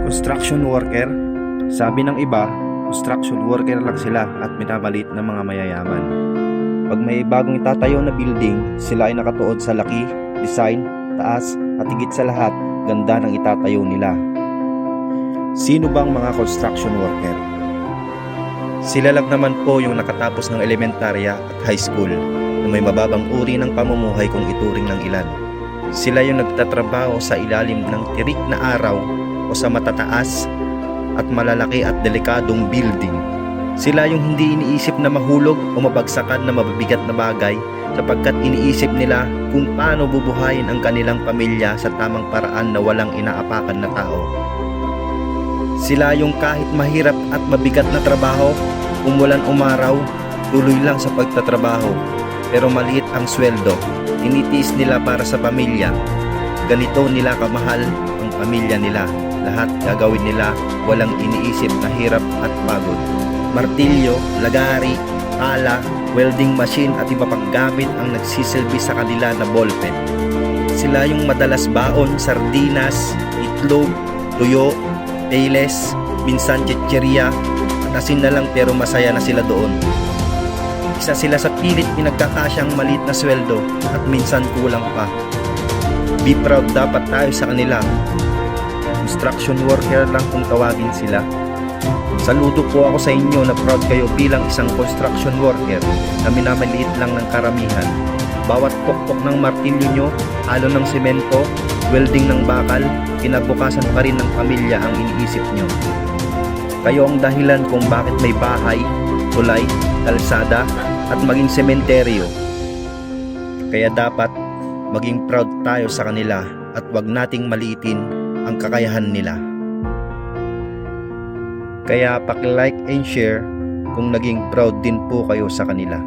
Construction worker? Sabi ng iba, construction worker lang sila at minamaliit ng mga mayayaman. Pag may bagong itatayo na building, sila ay nakatuod sa laki, design, taas at higit sa lahat, ganda ng itatayo nila. Sino bang mga construction worker? Sila lang naman po yung nakatapos ng elementarya at high school na may mababang uri ng pamumuhay kung ituring ng ilan. Sila yung nagtatrabaho sa ilalim ng tirik na araw o sa matataas at malalaki at delikadong building. Sila yung hindi iniisip na mahulog o mabagsakan na mabibigat na bagay sapagkat iniisip nila kung paano bubuhayin ang kanilang pamilya sa tamang paraan na walang inaapakan na tao. Sila yung kahit mahirap at mabigat na trabaho, umulan umaraw, tuloy lang sa pagtatrabaho. Pero maliit ang sweldo, tinitiis nila para sa pamilya. Ganito nila kamahal ang pamilya nila. Lahat gagawin nila, walang iniisip na hirap at pagod. Martilyo, lagari, pala, welding machine at iba pang gamit ang nagsisilbi sa kanila na ballpen. Sila yung madalas baon, sardinas, itlog, tuyo, payless, minsan chichirya, at asin na lang pero masaya na sila doon. Isa sila sa pilit pinagkakasyang maliit na sweldo at minsan kulang pa. Be proud dapat tayo sa kanila. Construction worker lang kung tawagin sila. Saludo po ako sa inyo na proud kayo bilang isang construction worker na minamaliit lang ng karamihan. Bawat pokpok ng martilyo nyo, halo ng semento, welding ng bakal, kinabukasan pa rin ng pamilya ang iniisip nyo. Kayo ang dahilan kung bakit may bahay, tulay, kalsada at maging sementeryo. Kaya dapat maging proud tayo sa kanila at wag nating maliitin ang kakayahan nila. Kaya paki-like and share kung naging proud din po kayo sa kanila.